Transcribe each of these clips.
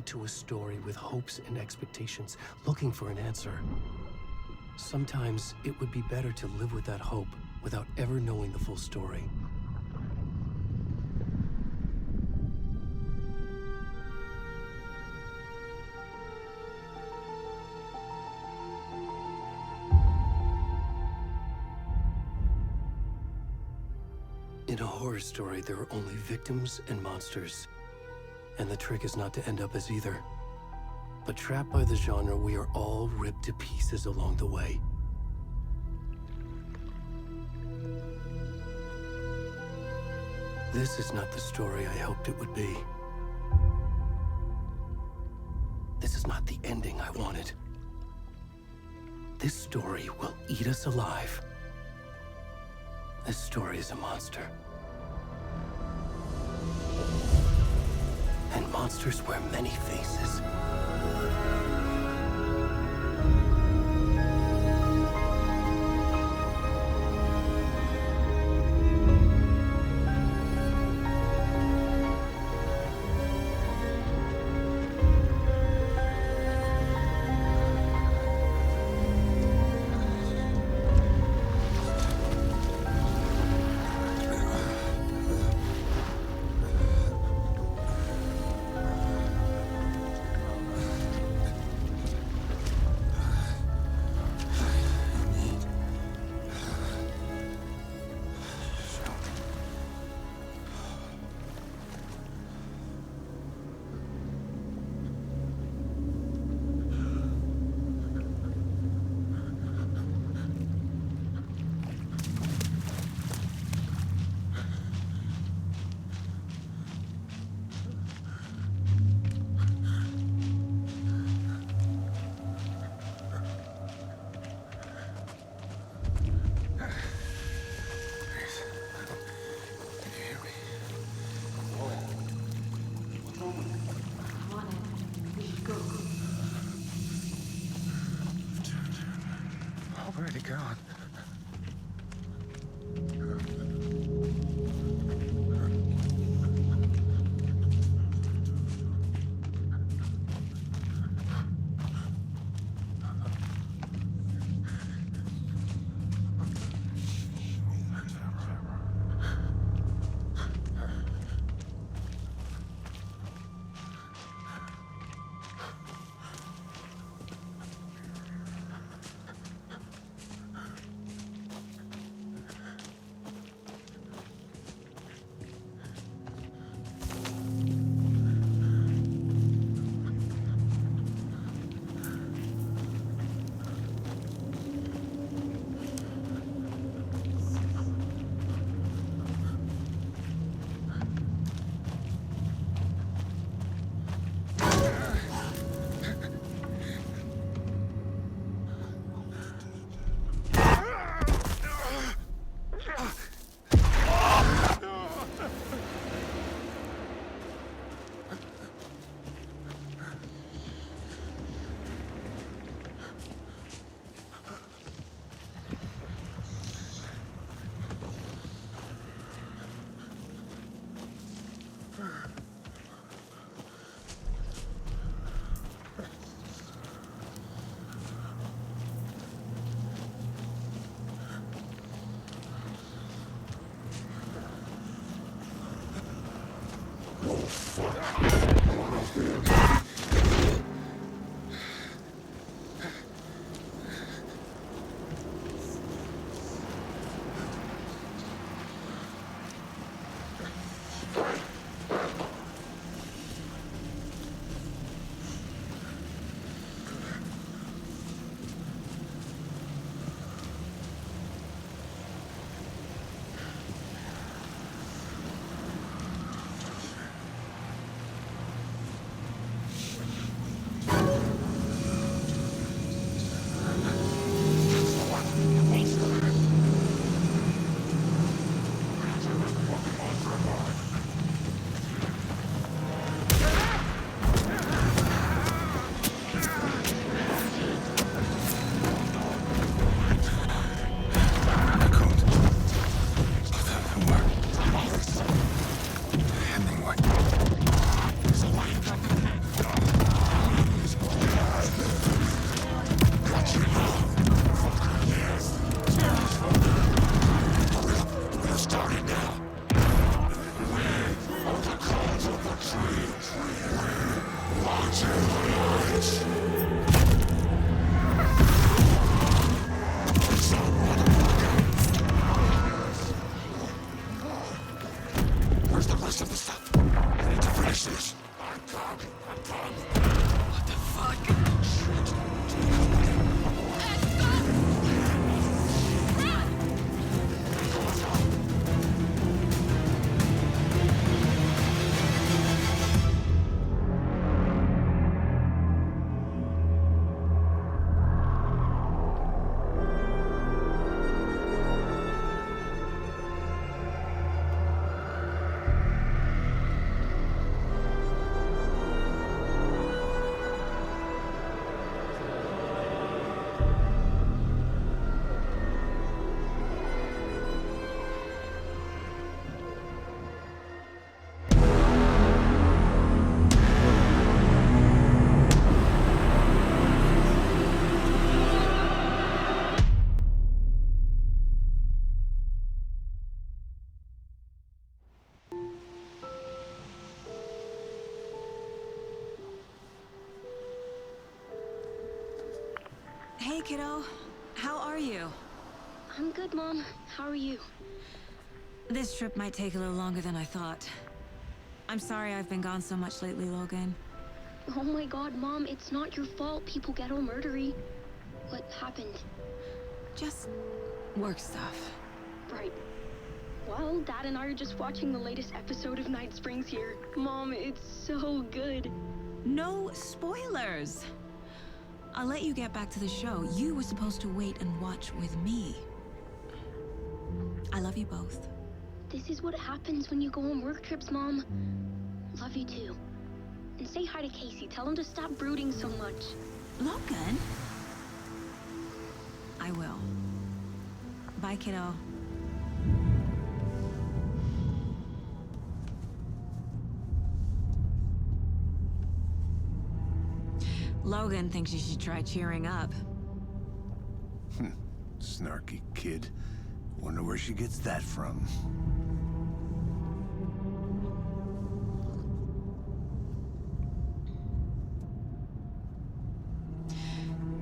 into a story with hopes and expectations, looking for an answer. Sometimes it would be better to live with that hope without ever knowing the full story. In a horror story, there are only victims and monsters. And the trick is not to end up as either. But trapped by the genre, we are all ripped to pieces along the way. This is not the story I hoped it would be. This is not the ending I wanted. This story will eat us alive. This story is a monster. And monsters wear many faces. Where'd he gone? Hey, kiddo. How are you? I'm good, Mom. How are you? This trip might take a little longer than I thought. I'm sorry I've been gone so much lately, Logan. Oh my god, Mom, it's not your fault people get all murdery. What happened? Just work stuff. Right. Well, Dad and I are just watching the latest episode of Night Springs here. Mom, it's so good. No spoilers! I'll let you get back to the show. You were supposed to wait and watch with me. I love you both. This is what happens when you go on work trips, Mom. Love you too. And say hi to Casey. Tell him to stop brooding so much. Logan? I will. Bye, kiddo. Logan thinks you should try cheering up. Snarky kid. Wonder where she gets that from.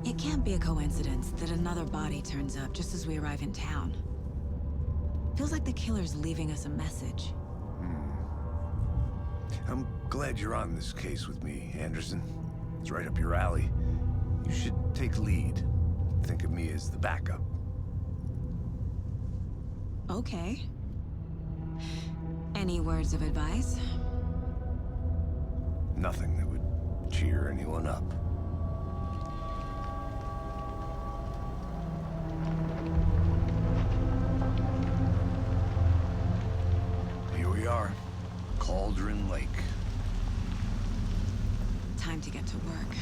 It can't be a coincidence that another body turns up just as we arrive in town. Feels like the killer's leaving us a message. I'm glad you're on this case with me, Anderson. It's right up your alley. You should take lead. Think of me as the backup. Okay. Any words of advice? Nothing that would cheer anyone up. Here we are. Cauldron Lake. Time to get to work.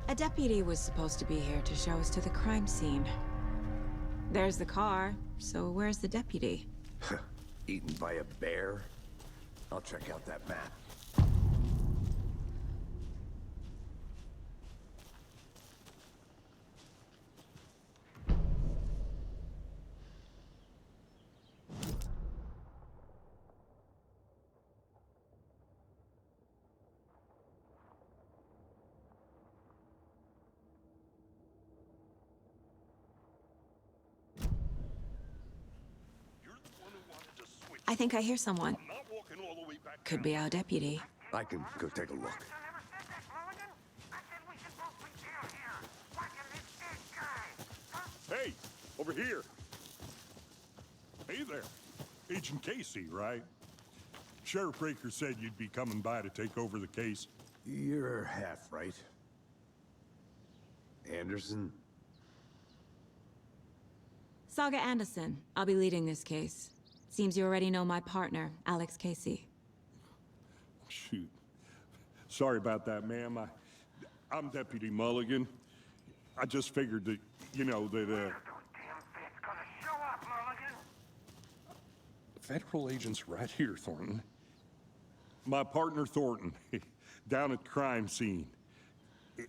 A deputy was supposed to be here to show us to the crime scene. There's the car, so where's the deputy? Eaten by a bear? I'll check out that map. I think I hear someone. Could be our deputy. I can go take a look. Hey, over here. Hey there. Agent Casey, right? Sheriff Breaker said you'd be coming by to take over the case. You're half right. Anderson? Saga Anderson. I'll be leading this case. Seems you already know my partner, Alex Casey. Shoot. Sorry about that, ma'am. I'm Deputy Mulligan. I just figured that, you know, that, Federal agent's right here, Thornton. My partner, Thornton, down at the crime scene.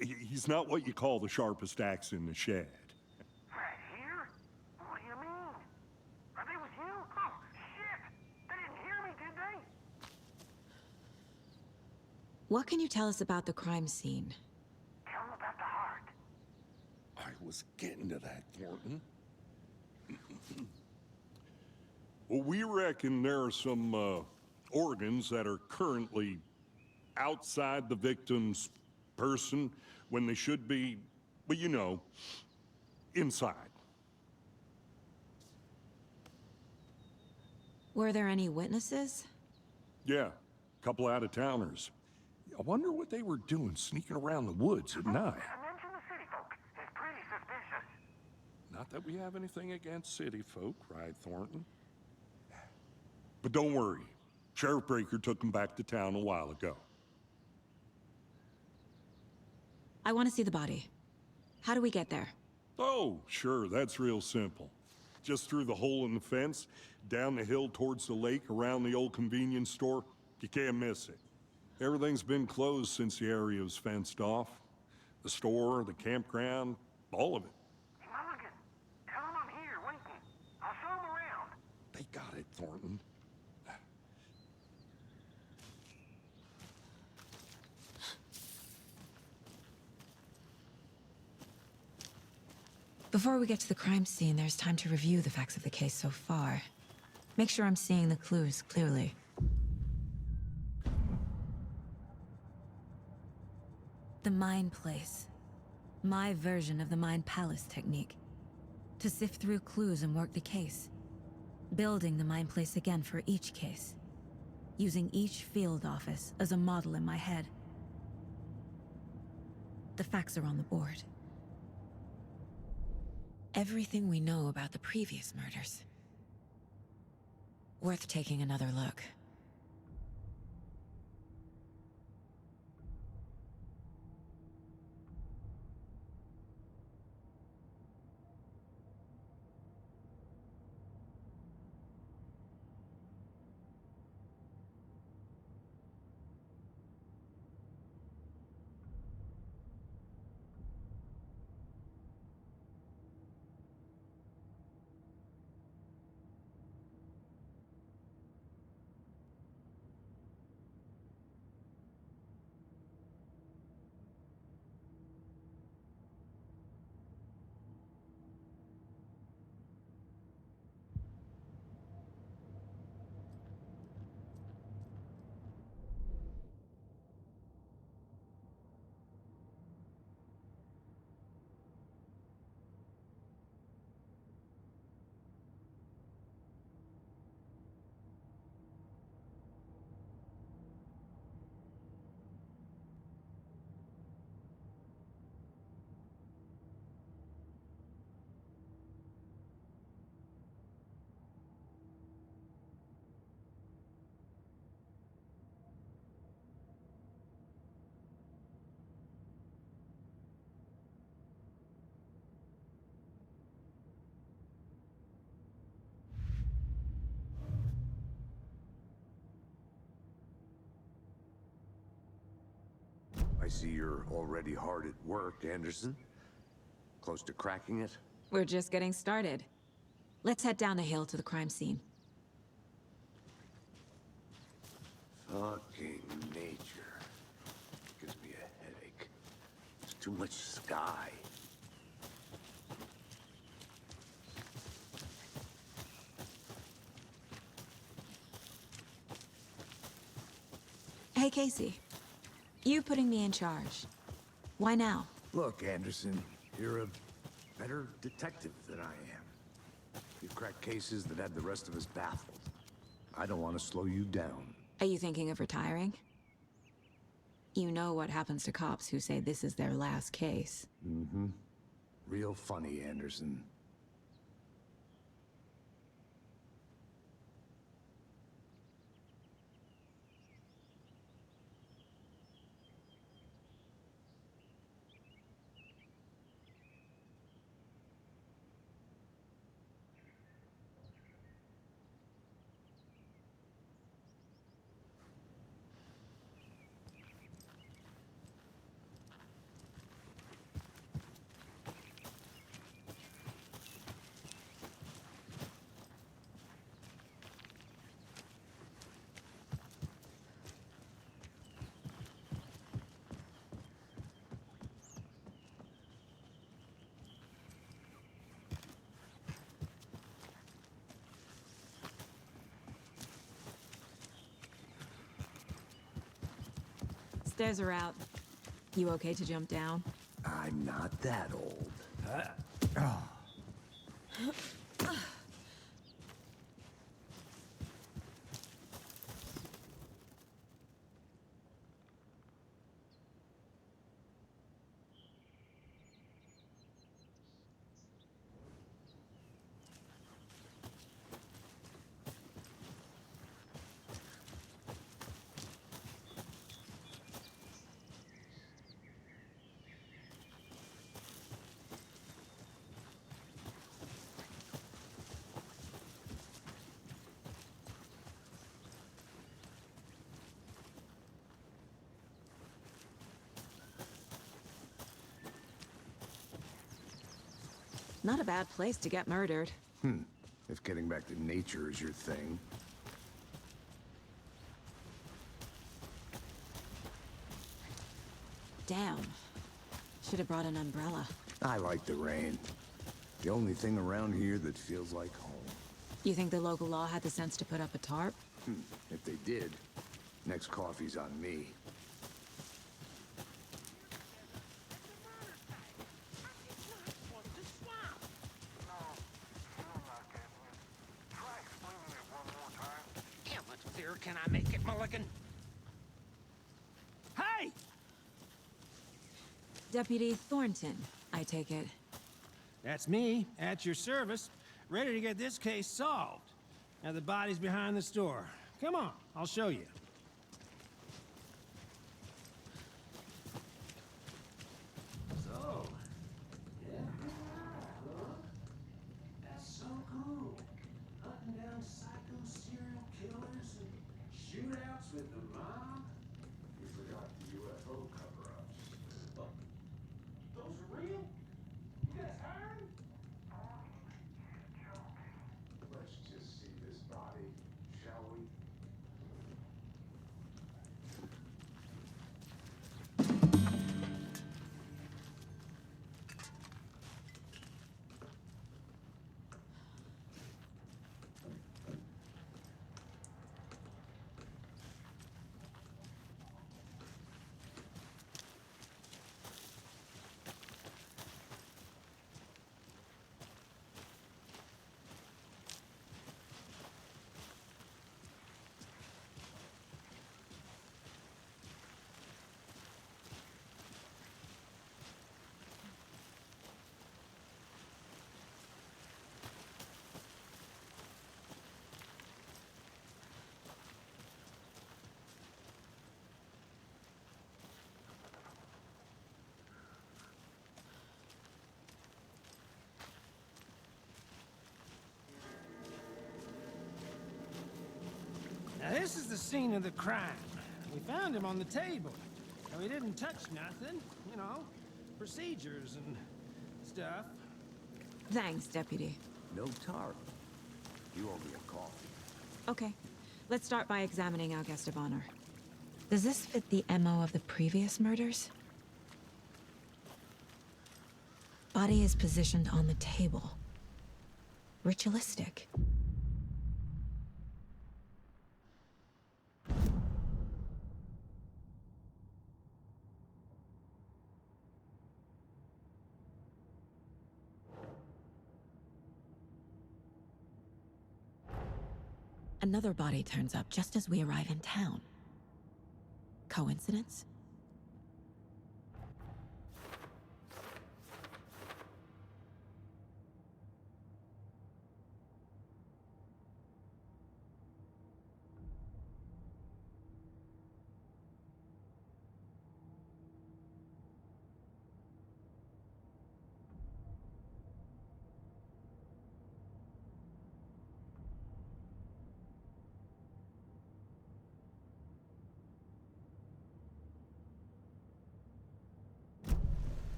He's not what you call the sharpest axe in the shed. Right here? What do you mean? Are they with you? Oh, shit! They didn't hear me, did they? What can you tell us about the crime scene? Tell them about the heart. I was getting to that, Thornton. Well, we reckon there are some, organs that are currently outside the victim's person when they should be, well, you know, inside. Were there any witnesses? Yeah, a couple out-of-towners. I wonder what they were doing sneaking around the woods at night. I mentioned the city folk. It's pretty suspicious. Not that we have anything against city folk, right, Thornton? But don't worry. Sheriff Breaker took them back to town a while ago. I want to see the body. How do we get there? Oh, sure, that's real simple. Just through the hole in the fence, down the hill towards the lake, around the old convenience store. You can't miss it. Everything's been closed since the area was fenced off. The store, the campground, all of it. Mulligan, tell them I'm here waiting. I'll show Thornton. Before we get to the crime scene, there's time to review the facts of the case so far. Make sure I'm seeing the clues clearly. The Mind Place. My version of the Mind Palace technique. To sift through clues and work the case. Building the Mind Place again for each case. Using each field office as a model in my head. The facts are on the board. Everything we know about the previous murders. Worth taking another look. I see you're already hard at work, Anderson. Close to cracking it? We're just getting started. Let's head down the hill to the crime scene. Fucking nature. Gives me a headache. There's too much sky. Hey, Casey. You putting me in charge. Why now? Look, Anderson, you're a better detective than I am. You've cracked cases that had the rest of us baffled. I don't want to slow you down. Are you thinking of retiring? You know what happens to cops who say this is their last case. Mm-hmm. Real funny, Anderson. Stairs are out. You okay to jump down? I'm not that old. Not a bad place to get murdered. If getting back to nature is your thing. Damn. Should have brought an umbrella. I like the rain. The only thing around here that feels like home. You think the local law had the sense to put up a tarp? If they did, next coffee's on me. How much clearer can I make it, Mulligan? Hey! Deputy Thornton, I take it. That's me, at your service, ready to get this case solved. Now the body's behind the store. Come on, I'll show you. So, yeah, that's so cool. Hunting down psycho serial killers and shootouts with the mob. You forgot the UFO cover-ups. Those are real? You guys hiring? Let's just see this body, shall we? Now this is the scene of the crime. We found him on the table. Now, he didn't touch nothing, you know, procedures and stuff. Thanks, Deputy. No tarp. You owe me a coffee. Okay. Let's start by examining our guest of honor. Does this fit the MO of the previous murders? Body is positioned on the table. Ritualistic. Another body turns up just as we arrive in town. Coincidence?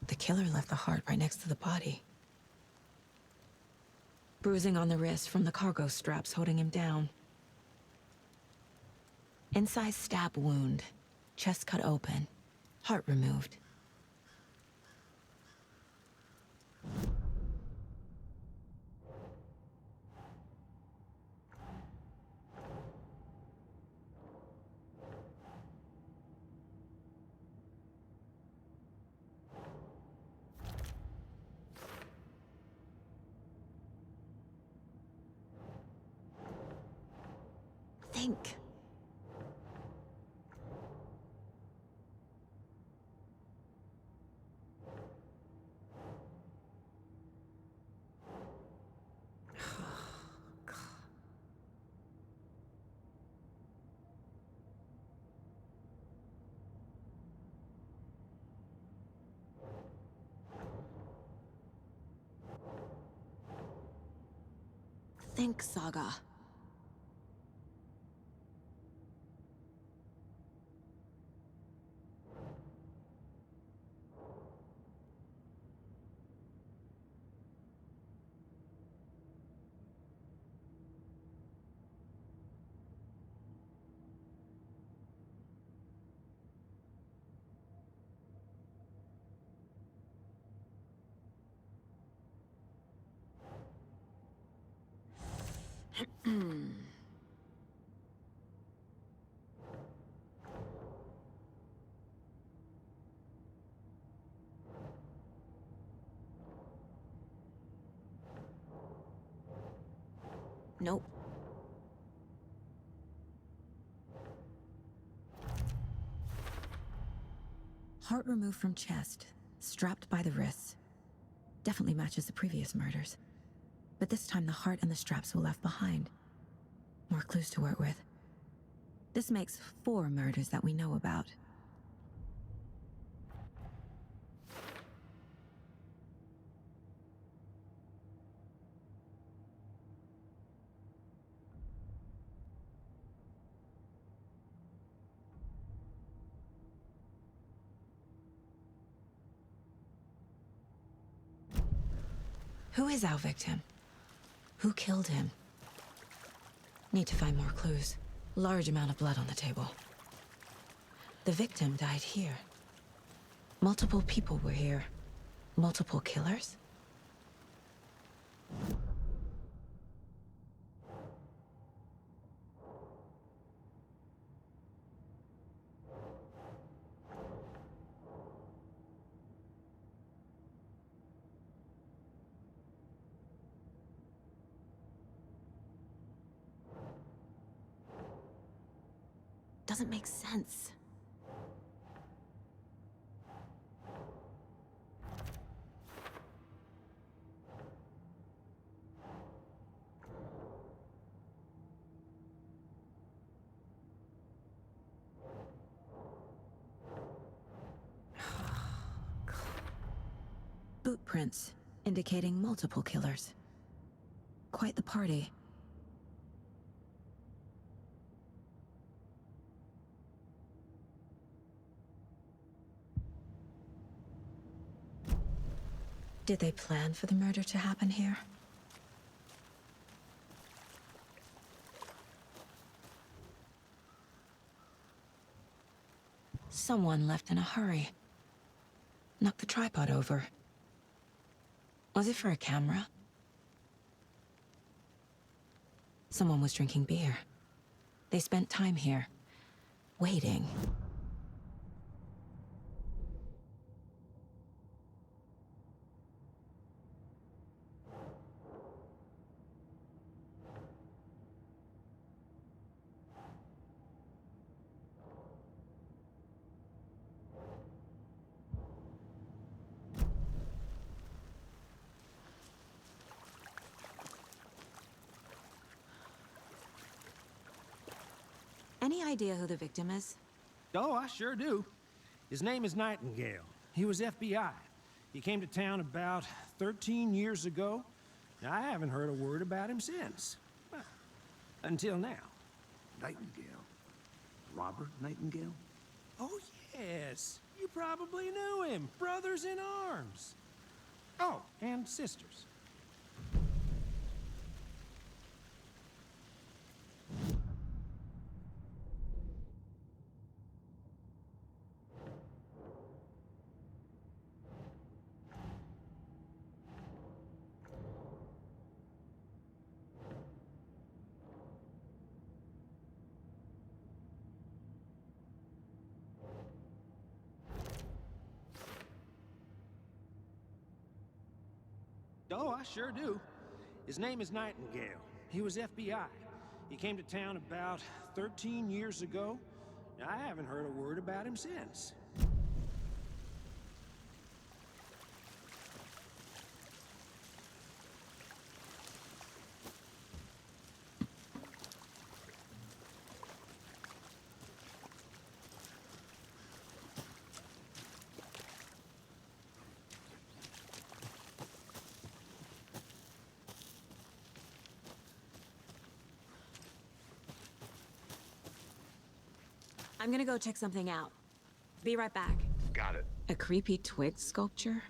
The killer left the heart right next to the body. Bruising on the wrist from the cargo straps holding him down. Incised stab wound. Chest cut open. Heart removed. Think. Think, Saga. Nope. Heart removed from chest, strapped by the wrists. Definitely matches the previous murders. But this time the heart and the straps were left behind. More clues to work with. This makes 4 murders that we know about. Who is our victim? Who killed him? Need to find more clues. Large amount of blood on the table. The victim died here. Multiple people were here. Multiple killers? Doesn't make sense. Boot prints, indicating multiple killers. Quite the party. Did they plan for the murder to happen here? Someone left in a hurry. Knocked the tripod over. Was it for a camera? Someone was drinking beer. They spent time here, waiting. Any idea who the victim is? Oh, I sure do. His name is Nightingale. He was FBI. He came to town about 13 years ago. I haven't heard a word about him since. Well, until now. Nightingale? Robert Nightingale? Oh, yes. You probably knew him. Brothers in arms. Oh, and sisters. Oh, I sure do. His name is Nightingale. He was FBI. He came to town about 13 years ago. I haven't heard a word about him since. I'm gonna go check something out. Be right back. Got it. A creepy twig sculpture?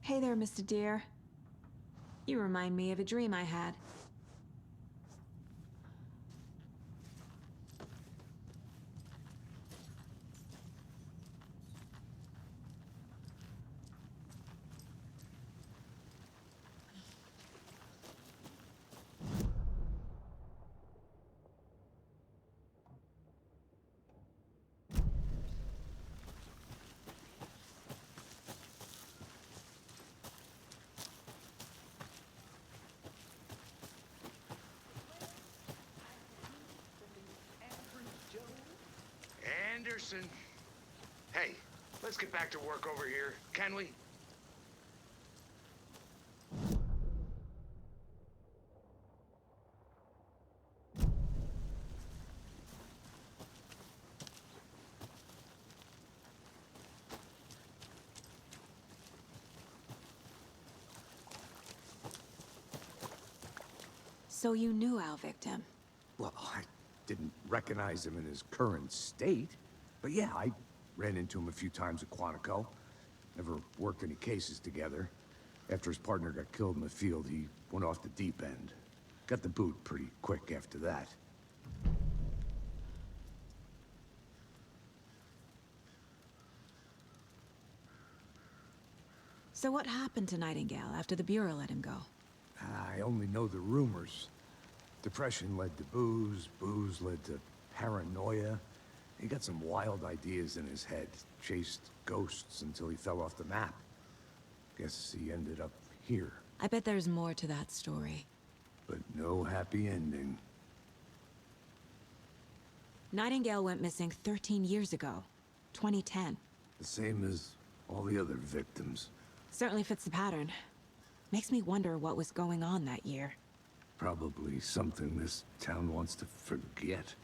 Hey there, Mr. Deer. You remind me of a dream I had. Anderson. Hey, let's get back to work over here, can we? So you knew our victim? Well, I didn't recognize him in his current state. But yeah, I ran into him a few times at Quantico. Never worked any cases together. After his partner got killed in the field, he went off the deep end. Got the boot pretty quick after that. So what happened to Nightingale after the Bureau let him go? I only know the rumors. Depression led to booze, booze led to paranoia. He got some wild ideas in his head, chased ghosts until he fell off the map. Guess he ended up here. I bet there's more to that story. But no happy ending. Nightingale went missing 13 years ago, 2010. The same as all the other victims. Certainly fits the pattern. Makes me wonder what was going on that year. Probably something this town wants to forget.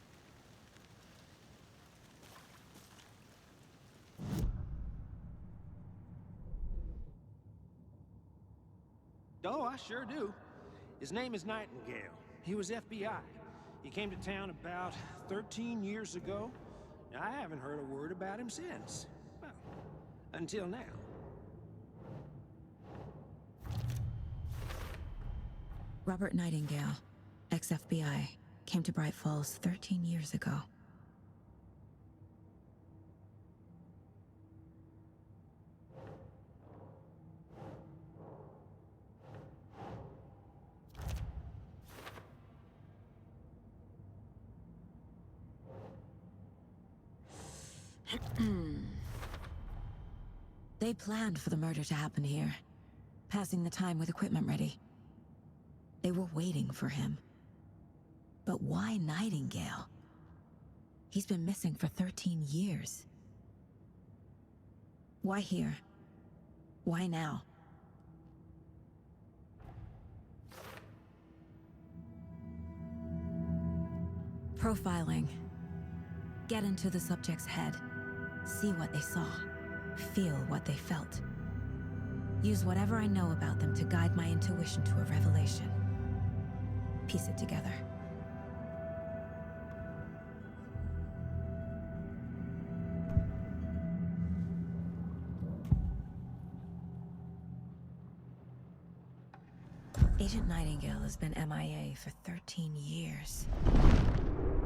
Oh, I sure do. His name is Nightingale. He was FBI. He came to town about 13 years ago. I haven't heard a word about him since. Well, until now. Robert Nightingale, ex-FBI, came to Bright Falls 13 years ago. They planned for the murder to happen here, passing the time with equipment ready. They were waiting for him. But why Nightingale? He's been missing for 13 years. Why here? Why now? Profiling. Get into the subject's head. See what they saw. Feel what they felt. Use whatever I know about them to guide my intuition to a revelation. Piece it together. Agent Nightingale has been MIA for 13 years.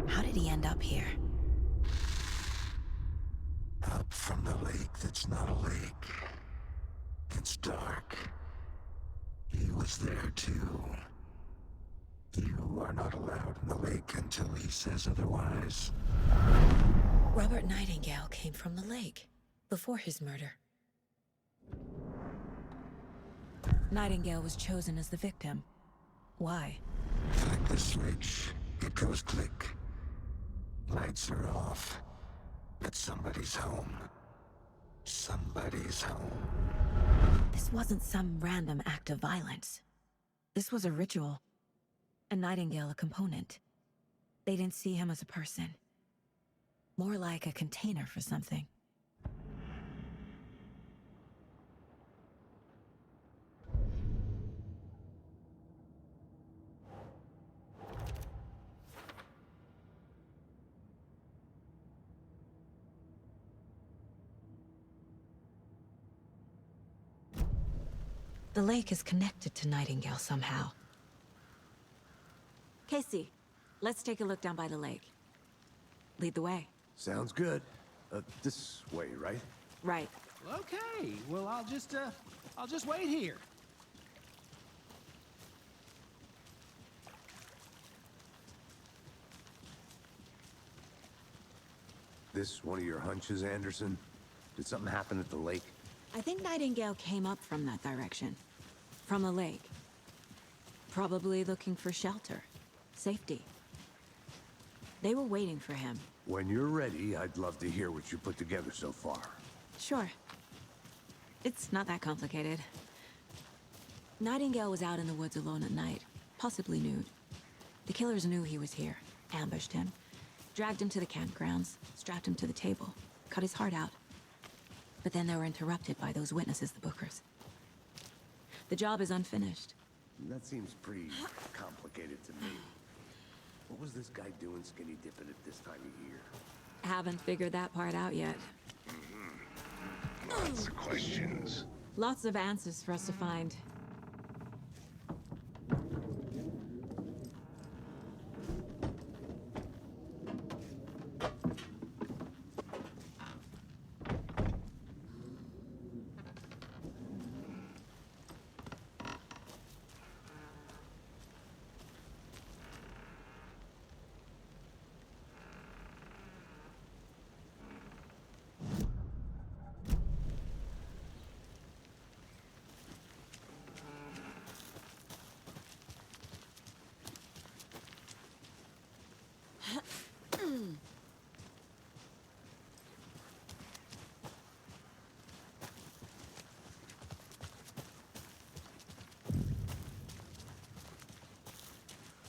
How did he end up here? Up from the lake that's not a lake. It's dark. He was there too. You are not allowed in the lake until he says otherwise. Robert Nightingale came from the lake, before his murder. Nightingale was chosen as the victim. Why? Flick the switch, it goes click. Lights are off. But somebody's home. Somebody's home. This wasn't some random act of violence. This was a ritual. And Nightingale a component. They didn't see him as a person. More like a container for something. The lake is connected to Nightingale somehow. Casey, let's take a look down by the lake. Lead the way. Sounds good. This way, right? Right. Okay, well, I'll just wait here. This one of your hunches, Anderson? Did something happen at the lake? I think Nightingale came up from that direction. From the lake. Probably looking for shelter. Safety. They were waiting for him. When you're ready, I'd love to hear what you put together so far. Sure. It's not that complicated. Nightingale was out in the woods alone at night, possibly nude. The killers knew he was here, ambushed him, dragged him to the campgrounds, strapped him to the table, cut his heart out. But then they were interrupted by those witnesses, the Bookers. The job is unfinished. That seems pretty complicated to me. What was this guy doing skinny dipping at this time of year? Haven't figured that part out yet. Lots of questions. Lots of answers for us to find.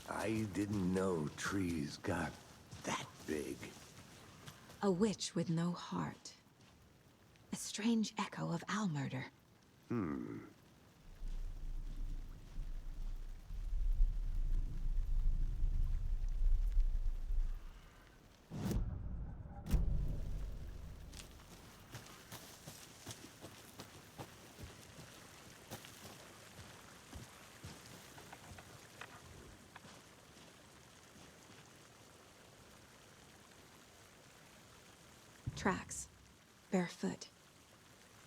I didn't know trees got that big. A witch with no heart. A strange echo of owl murder. Tracks. Barefoot.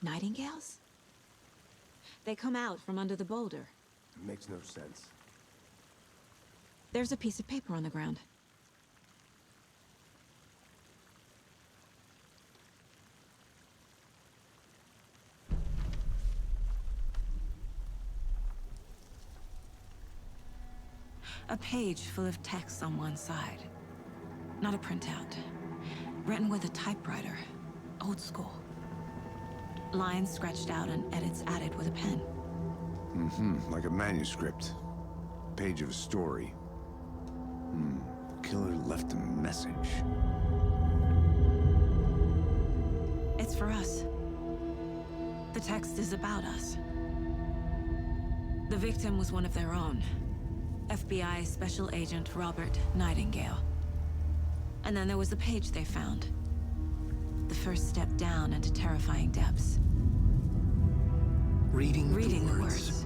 Nightingales? They come out from under the boulder. Makes no sense. There's a piece of paper on the ground. A page full of text on one side. Not a printout. Written with a typewriter. Old school. Lines scratched out and edits added with a pen. Like a manuscript. Page of a story. The killer left a message. It's for us. The text is about us. The victim was one of their own. FBI Special Agent Robert Nightingale. And then there was the page they found. The first step down into terrifying depths. Reading The the words.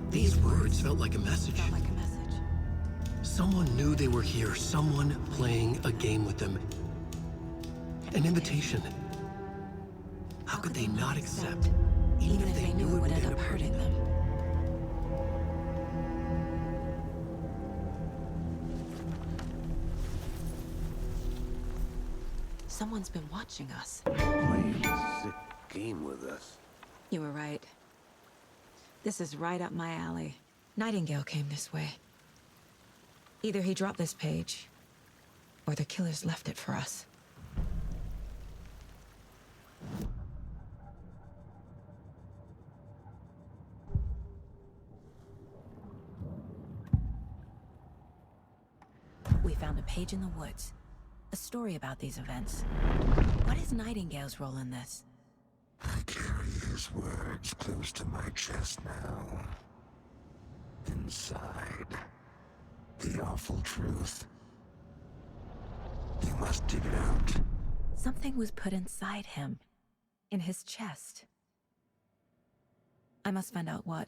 These words felt like a message. Felt like a message. Someone knew they were here. Someone playing a game with them. An invitation. How could they not accept? Even if they knew it would end up hurting them. Someone's been watching us. Playing a sick game with us. You were right. This is right up my alley. Nightingale came this way. Either he dropped this page, or the killers left it for us. We found a page in the woods. A story about these events. What is Nightingale's role in this? I carry his words close to my chest now. Inside, the awful truth. You must dig it out. Something was put inside him. In his chest. I must find out what.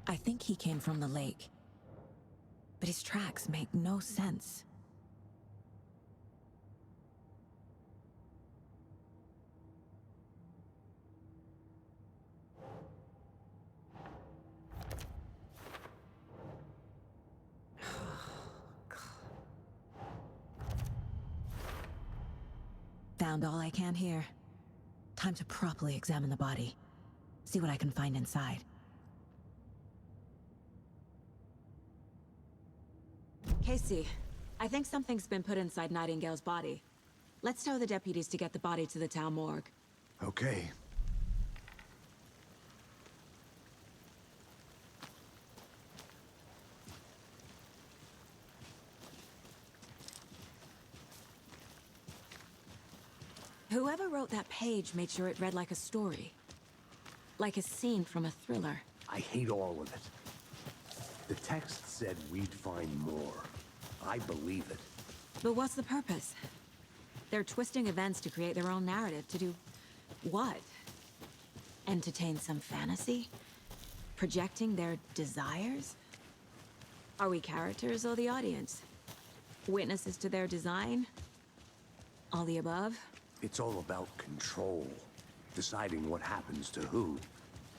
I think he came from the lake. But his tracks make no sense. Found all I can here. Time to properly examine the body. See what I can find inside. Casey, I think something's been put inside Nightingale's body. Let's tell the deputies to get the body to the town morgue. Okay. Whoever wrote that page made sure it read like a story. Like a scene from a thriller. I hate all of it. The text said we'd find more. I believe it. But what's the purpose? They're twisting events to create their own narrative. To do what? Entertain some fantasy? Projecting their desires? Are we characters or the audience? Witnesses to their design? All the above? It's all about control. Deciding what happens to who.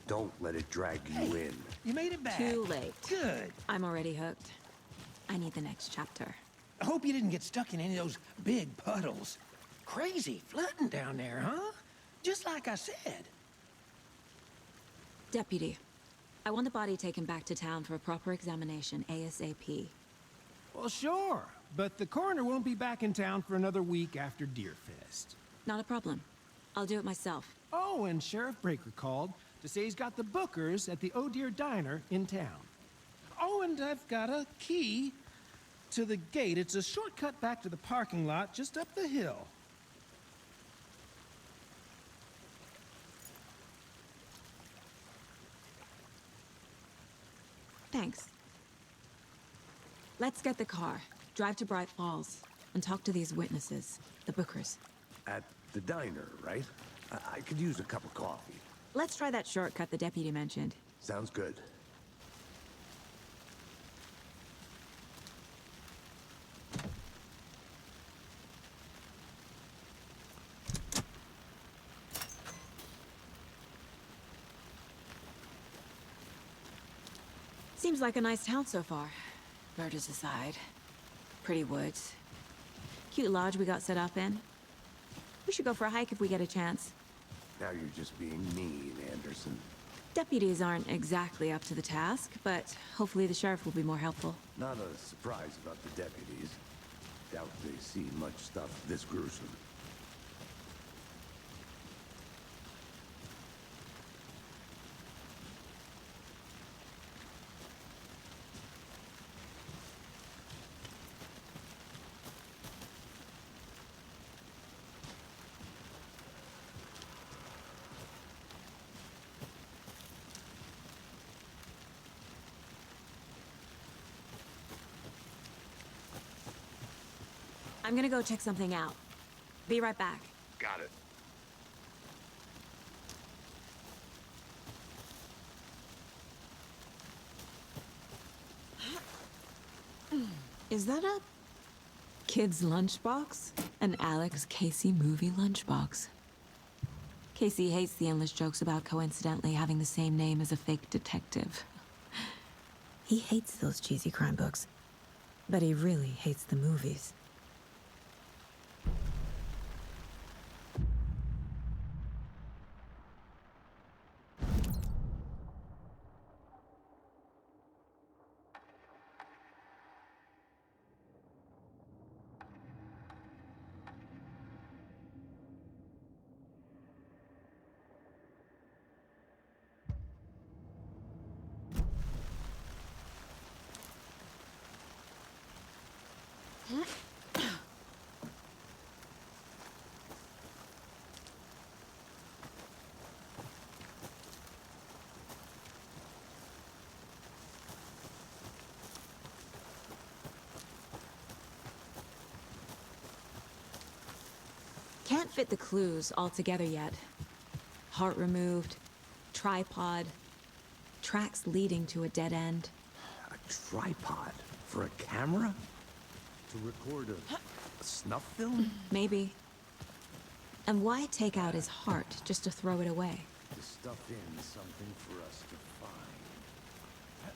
Don't let it drag you in. You made it back. Too late. Good. I'm already hooked. I need the next chapter. I hope you didn't get stuck in any of those big puddles. Crazy flooding down there, huh? Just like I said. Deputy, I want the body taken back to town for a proper examination ASAP. Well, sure. But the coroner won't be back in town for another week after Deerfest. Not a problem. I'll do it myself. Oh, and Sheriff Breaker called to say he's got the Bookers at the Oh Dear Diner in town. Oh, and I've got a key to the gate. It's a shortcut back to the parking lot just up the hill. Thanks. Let's get the car, drive to Bright Falls, and talk to these witnesses, the Bookers. At the diner, right? I could use a cup of coffee. Let's try that shortcut the deputy mentioned. Sounds good. Seems like a nice town so far. Murders aside. Pretty woods. Cute lodge we got set up in. We should go for a hike if we get a chance. Now you're just being mean, Anderson. Deputies aren't exactly up to the task, but hopefully the sheriff will be more helpful. Not a surprise about the deputies. Doubt they see much stuff this gruesome. I'm gonna go check something out. Be right back. Got it. Is that a kid's lunchbox? An Alex Casey movie lunchbox. Casey hates the endless jokes about coincidentally having the same name as a fake detective. He hates those cheesy crime books, but he really hates the movies. can't fit the clues all together yet. Heart removed, tripod, tracks leading to a dead end. A tripod? For a camera? To record a snuff film? Maybe. And why take out his heart just to throw it away? To stuff in something for us to find.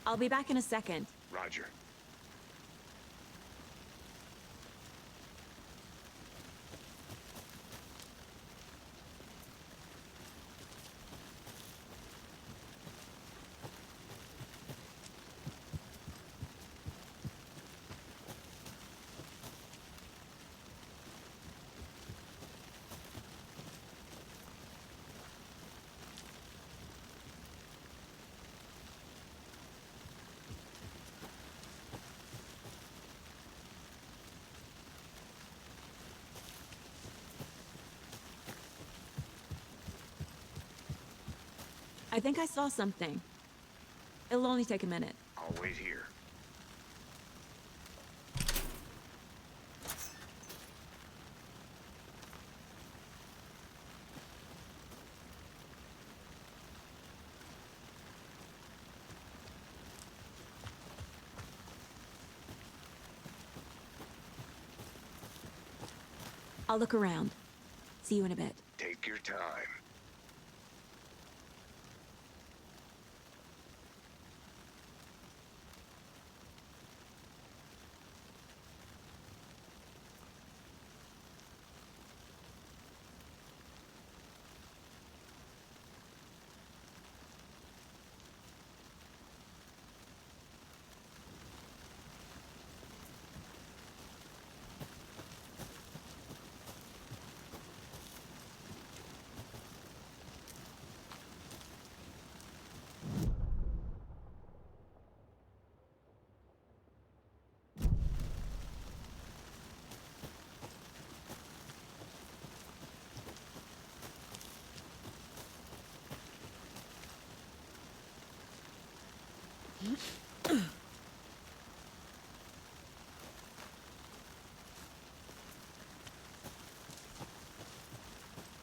I'll be back in a second. Roger. I think I saw something. It'll only take a minute. I'll wait here. I'll look around. See you in a bit. Take your time.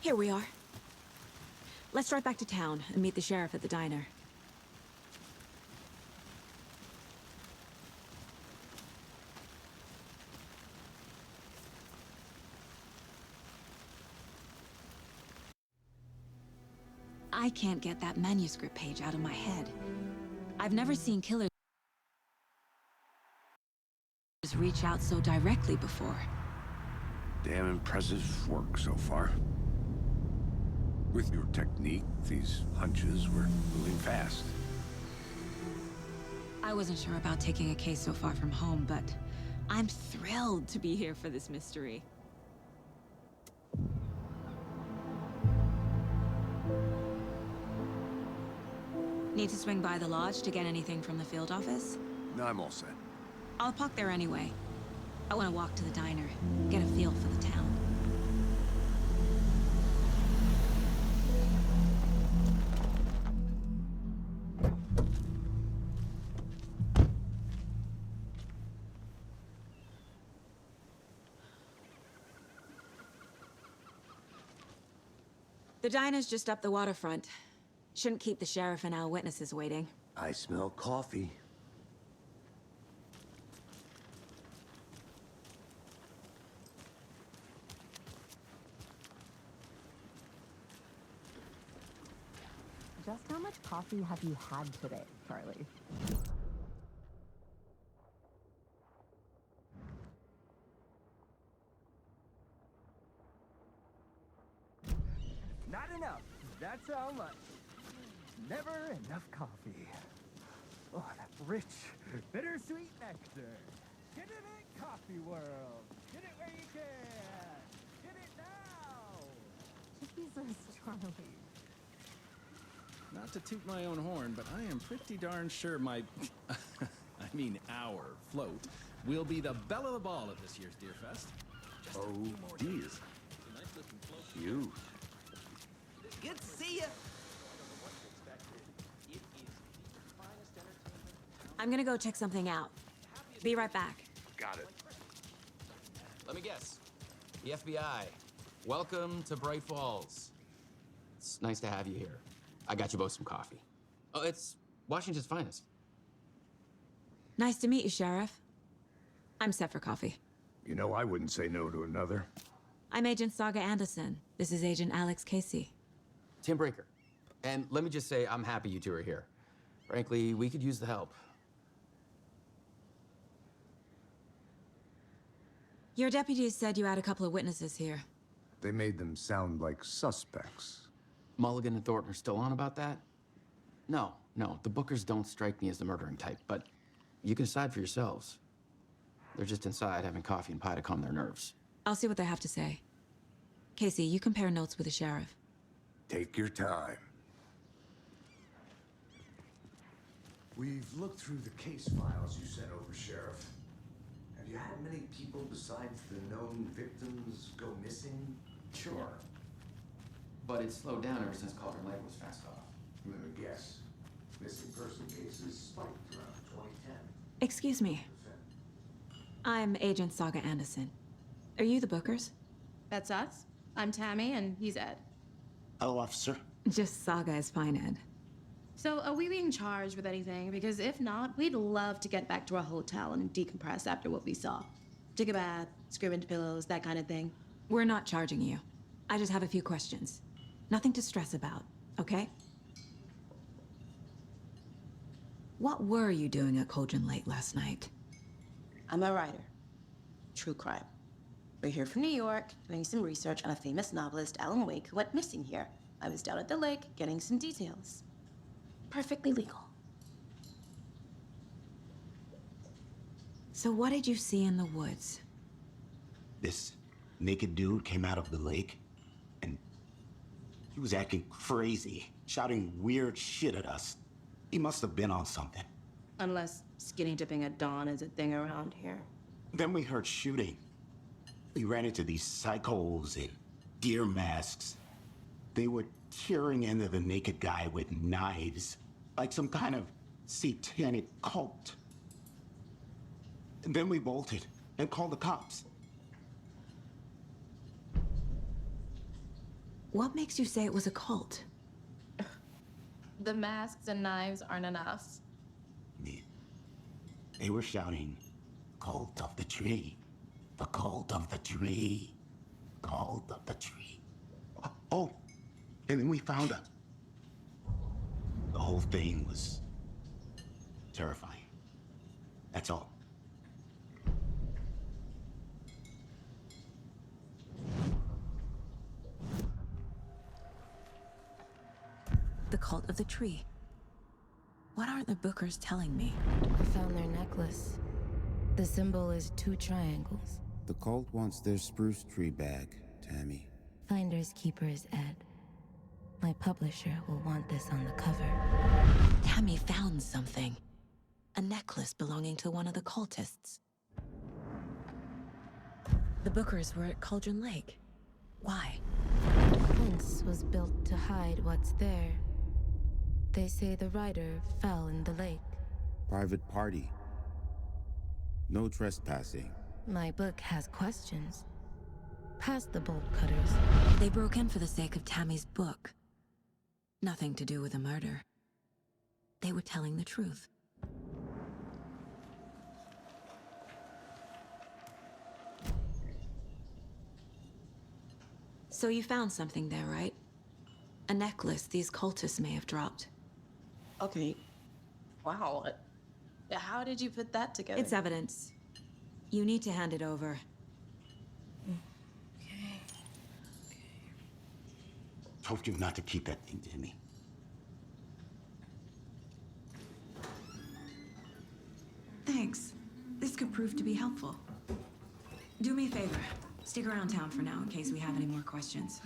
Here we are. Let's drive back to town and meet the sheriff at the diner. I can't get that manuscript page out of my head. I've never seen killers reach out so directly before. Damn impressive work so far. With your technique, these hunches were moving fast. I wasn't sure about taking a case so far from home, but I'm thrilled to be here for this mystery. Need to swing by the lodge to get anything from the field office? No, I'm all set. I'll park there anyway. I want to walk to the diner, get a feel for the town. The diner's just up the waterfront. Shouldn't keep the sheriff and our witnesses waiting. I smell coffee. Just how much coffee have you had today, Charlie? Not enough. That's how much. Never enough coffee. Oh, that rich, bittersweet nectar. Get it in Coffee World. Get it where you can. Get it now. Jesus, Charlie. Not to toot my own horn, but I am pretty darn sure my... I mean our float will be the belle of the ball at this year's Deer Fest. Oh, dear. You. Good to see you. I'm gonna go check something out. Be right back. Got it. Let me guess. The FBI. Welcome to Bright Falls. It's nice to have you here. I got you both some coffee. Oh, it's Washington's finest. Nice to meet you, Sheriff. I'm set for coffee. You know, I wouldn't say no to another. I'm Agent Saga Anderson. This is Agent Alex Casey. Tim Brinker. And let me just say, I'm happy you two are here. Frankly, we could use the help. Your deputies said you had a couple of witnesses here. They made them sound like suspects. Mulligan and Thornton are still on about that? No, the Bookers don't strike me as the murdering type, but you can decide for yourselves. They're just inside having coffee and pie to calm their nerves. I'll see what they have to say. Casey, you compare notes with the sheriff. Take your time. We've looked through the case files you sent over, Sheriff. Have you had many people besides the known victims go missing? Sure. But it's slowed down ever since Cauldron Lake was fenced off. Let me guess. Missing person cases spiked around 2010. Excuse me. I'm Agent Saga Anderson. Are you the Bookers? That's us. I'm Tammy, and he's Ed. Hello, officer. Just Saga is fine, Ed. So, are we being charged with anything? Because if not, we'd love to get back to our hotel and decompress after what we saw. Take a bath, scream into pillows, that kind of thing. We're not charging you. I just have a few questions. Nothing to stress about, okay? What were you doing at Cauldron Lake last night? I'm a writer. True crime. We're here from New York, doing some research on a famous novelist, Alan Wake, who went missing here. I was down at the lake, getting some details. Perfectly legal. So what did you see in the woods? This naked dude came out of the lake, and he was acting crazy, shouting weird shit at us. He must have been on something. Unless skinny dipping at dawn is a thing around here. Then we heard shooting. We ran into these psychos in deer masks. They were tearing into the naked guy with knives, like some kind of satanic cult. And then we bolted and called the cops. What makes you say it was a cult? The masks and knives aren't enough. They were shouting, "Cult of the tree, the cult of the tree, cult of the tree." Oh, and then we found her. The whole thing was terrifying. That's all. The cult of the tree. What aren't the Bookers telling me? I found their necklace. The symbol is 2 triangles. The cult wants their spruce tree back, Tammy. Finders keepers, Ed. My publisher will want this on the cover. Tammy found something. A necklace belonging to one of the cultists. The Bookers were at Cauldron Lake. Why? The fence was built to hide what's there. They say the writer fell in the lake. Private party. No trespassing. My book has questions. Past the bolt cutters. They broke in for the sake of Tammy's book. Nothing to do with a murder. They were telling the truth. So you found something there, right? A necklace these cultists may have dropped. Okay. Wow. How did you put that together? It's evidence. You need to hand it over. Told you not to keep that thing, Timmy. Thanks. This could prove to be helpful. Do me a favor. Stick around town for now in case we have any more questions.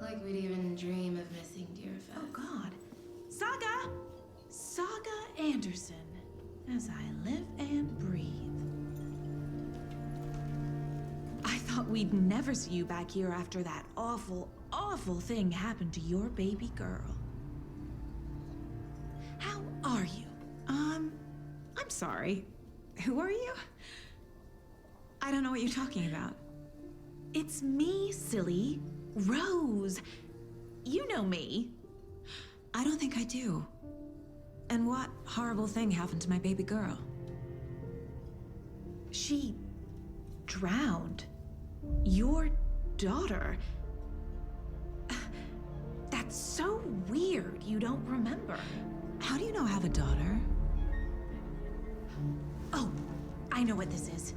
Like we'd even dream of missing dear Fez. Oh, God. Saga! Saga Anderson. As I live and breathe. I thought we'd never see you back here after that awful, awful thing happened to your baby girl. How are you? I'm sorry. Who are you? I don't know what you're talking about. It's me, silly. Rose. You know me. I don't think I do. And what horrible thing happened to my baby girl? She drowned. Your daughter. That's so weird you don't remember. How do you know I have a daughter? Oh, I know what this is.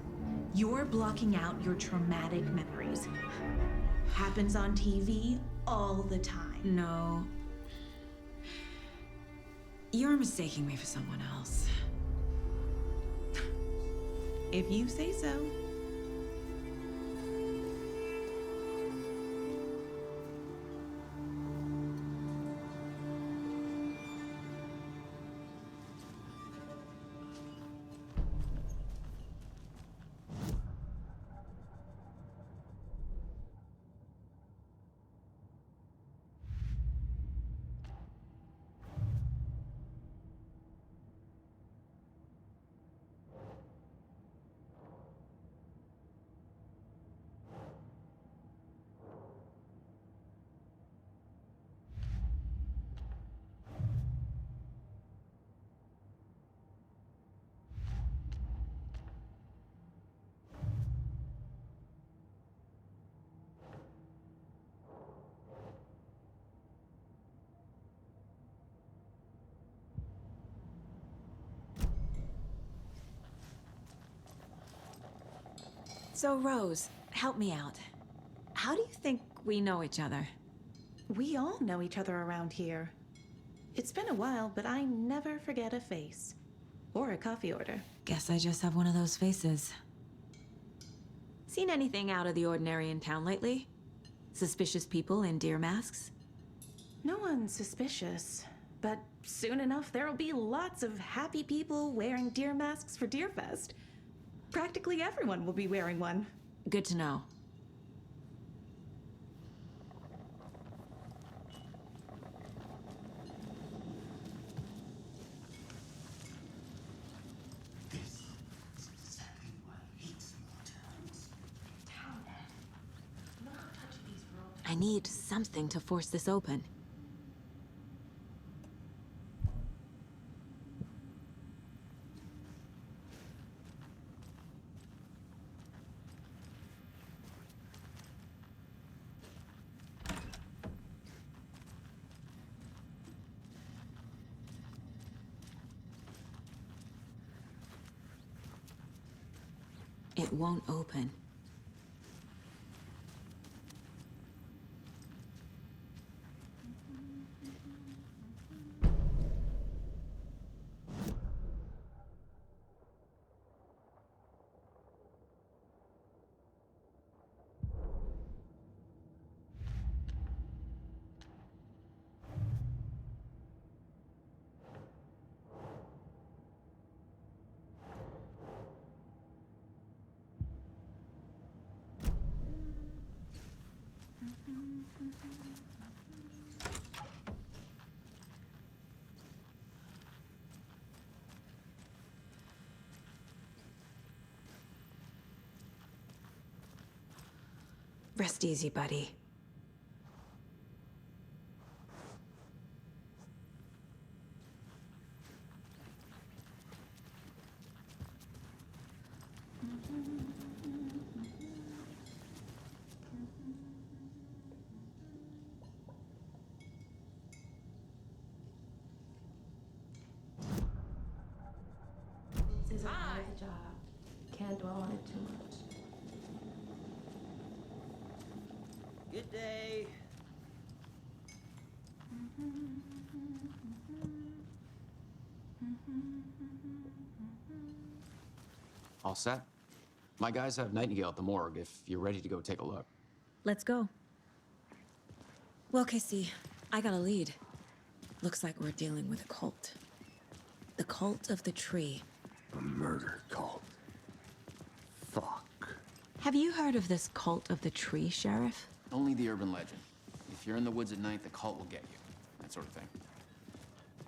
You're blocking out your traumatic memories. Happens on TV all the time. No. You're mistaking me for someone else. If you say so. So, Rose, help me out. How do you think we know each other? We all know each other around here. It's been a while, but I never forget a face. Or a coffee order. Guess I just have one of those faces. Seen anything out of the ordinary in town lately? Suspicious people in deer masks? No one's suspicious. But soon enough, there'll be lots of happy people wearing deer masks for Deerfest. Practically everyone will be wearing one. Good to know. I need something to force this open. It won't open. Rest easy, buddy. This is a hell of a job. Can't dwell on it too much. Good day. All set? My guys have Nightingale at the morgue if you're ready to go take a look. Let's go. Well, Casey, I got a lead. Looks like we're dealing with a cult. The Cult of the Tree. A murder cult. Fuck. Have you heard of this Cult of the Tree, Sheriff? Only the urban legend. If you're in the woods at night, the cult will get you. That sort of thing.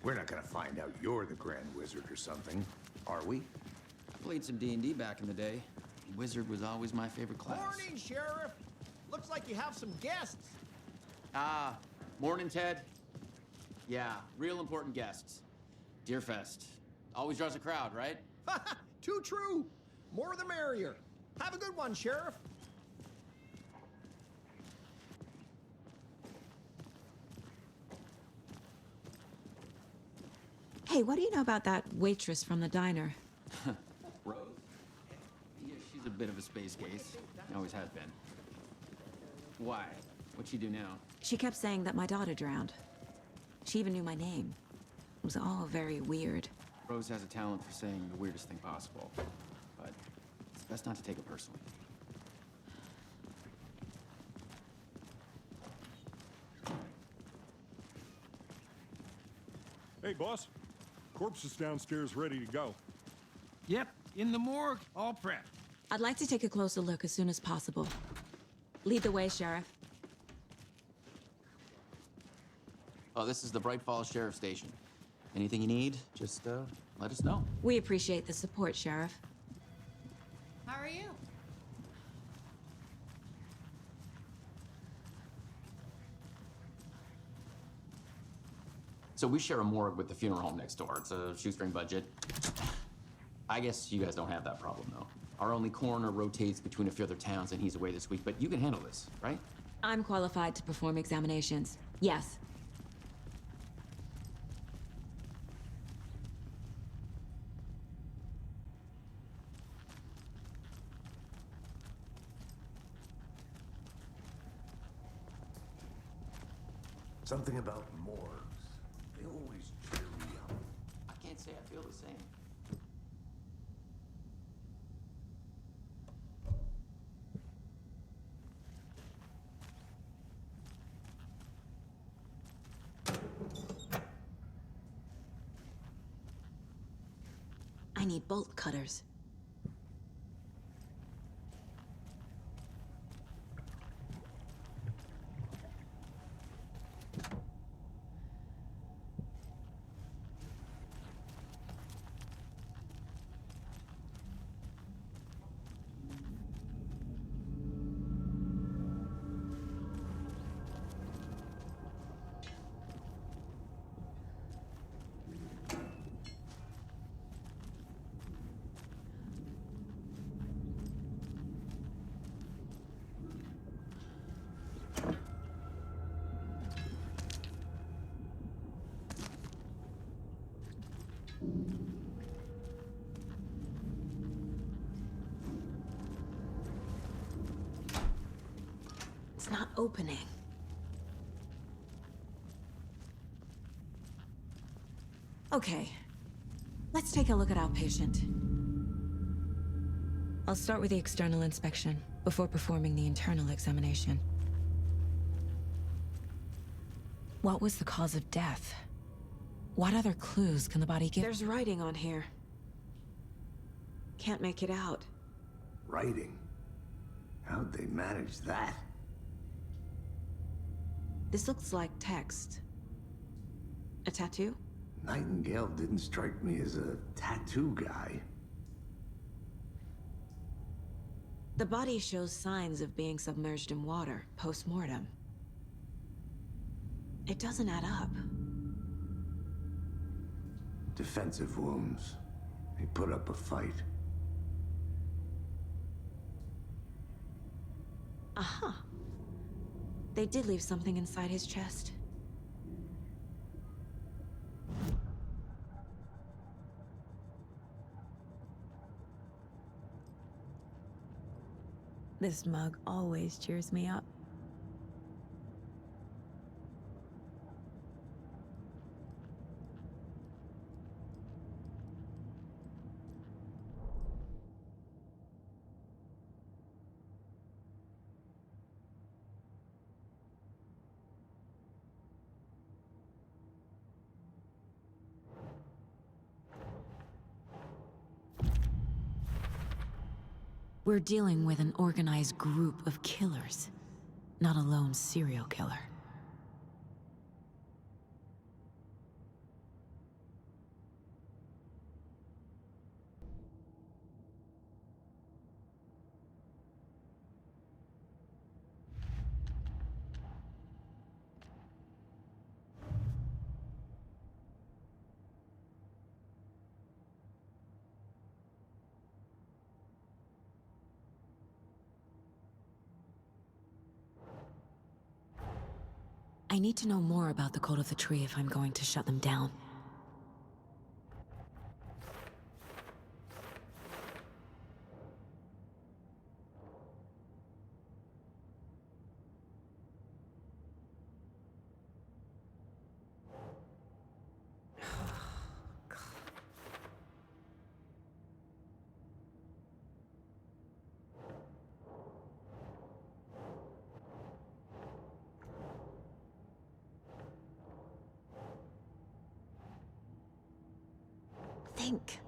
We're not gonna find out you're the Grand Wizard or something, are we? I played some D&D back in the day. Wizard was always my favorite class. Morning, Sheriff. Looks like you have some guests. Ah, morning, Ted. Yeah, real important guests. Deerfest. Always draws a crowd, right? Too true. More the merrier. Have a good one, Sheriff. Hey, what do you know about that waitress from the diner? Rose? Yeah, she's a bit of a space case. Always has been. Why? What'd she do now? She kept saying that my daughter drowned. She even knew my name. It was all very weird. Rose has a talent for saying the weirdest thing possible. But it's best not to take it personally. Hey, boss. Corpse is downstairs ready to go. Yep, in the morgue, all prepped. I'd like to take a closer look as soon as possible. Lead the way, Sheriff. Oh, this is the Bright Falls Sheriff Station. Anything you need, just let us know. We appreciate the support, Sheriff. How are you? So we share a morgue with the funeral home next door. It's a shoestring budget. I guess you guys don't have that problem, though. Our only coroner rotates between a few other towns, and he's away this week, but you can handle this, right? I'm qualified to perform examinations. Yes. Something about morgues. They always cheer me up. I can't say I feel the same. I need bolt cutters. It's not opening. Okay, let's take a look at our patient. I'll start with the external inspection before performing the internal examination. What was the cause of death? What other clues can the body give? There's writing on here. Can't make it out. Writing? How'd they manage that? This looks like text. A tattoo? Nightingale didn't strike me as a tattoo guy. The body shows signs of being submerged in water post-mortem. It doesn't add up. Defensive wounds. He put up a fight. Aha. They did leave something inside his chest. This mug always cheers me up. We're dealing with an organized group of killers, not a lone serial killer. I need to know more about the Cult of the Tree if I'm going to shut them down. Think.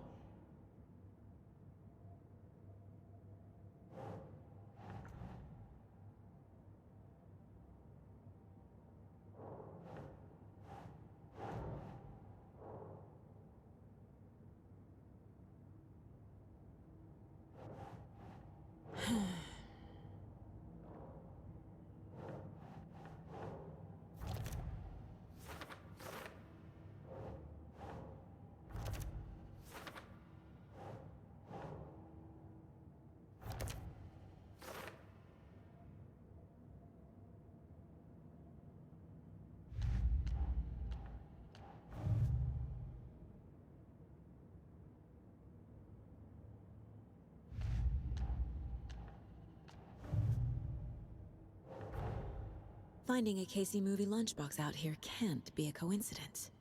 Finding a Casey movie lunchbox out here can't be a coincidence.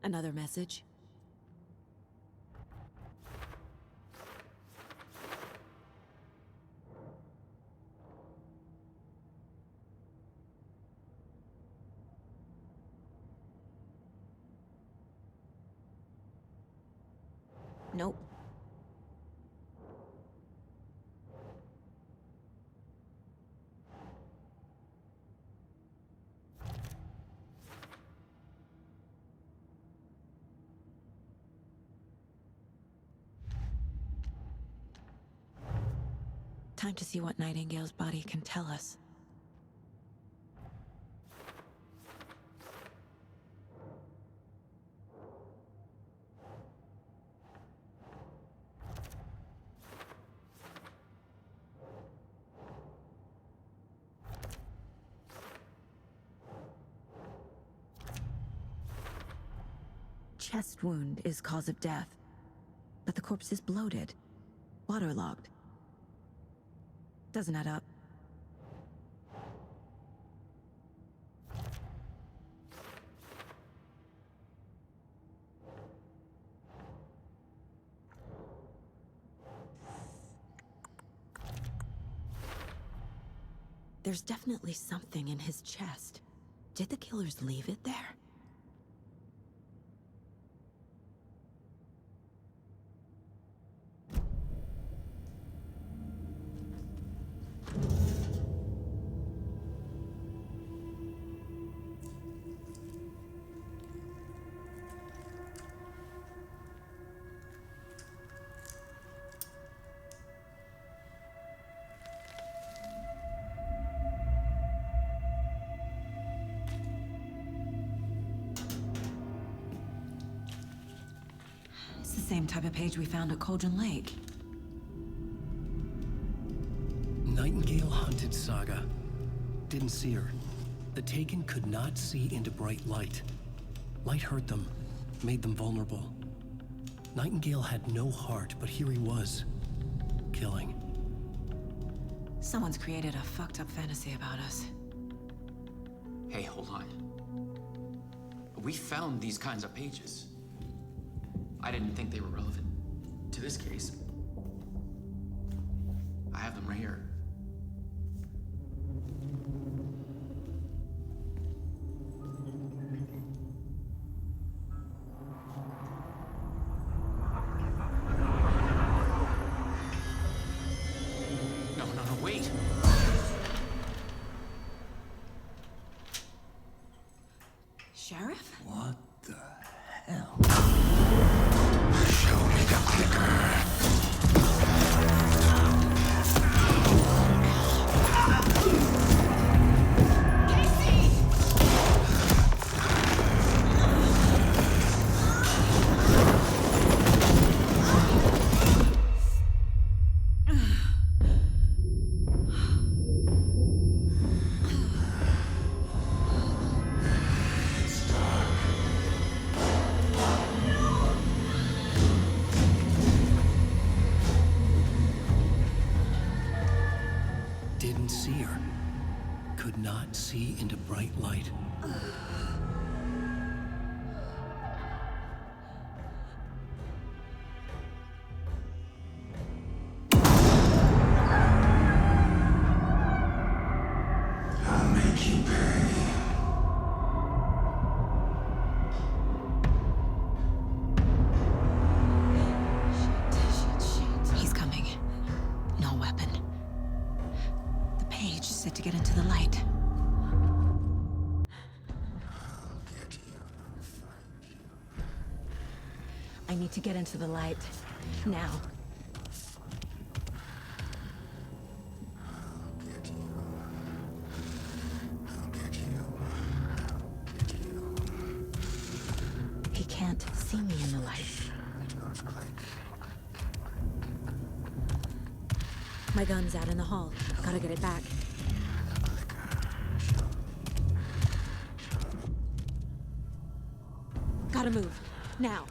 Another message? Nope. Time to see what Nightingale's body can tell us. Chest wound is cause of death, but the corpse is bloated, waterlogged. Doesn't add up. There's definitely something in his chest. Did the killers leave it there? It's the same type of page we found at Cauldron Lake. Nightingale hunted Saga. Didn't see her. The Taken could not see into bright light. Light hurt them, made them vulnerable. Nightingale had no heart, but here he was, killing. Someone's created a fucked up fantasy about us. Hey, hold on. We found these kinds of pages. I didn't think they were relevant to this case. I have them right here. No, wait. Sheriff? What the hell? Show me the clicker. seer could not see into bright light. I'll make you pay. He's coming. No weapon. The page said to get into the light. I need to get into the light. Now. He can't see me in the light. My gun's out in the hall. Gotta get it back. Gotta move. Now.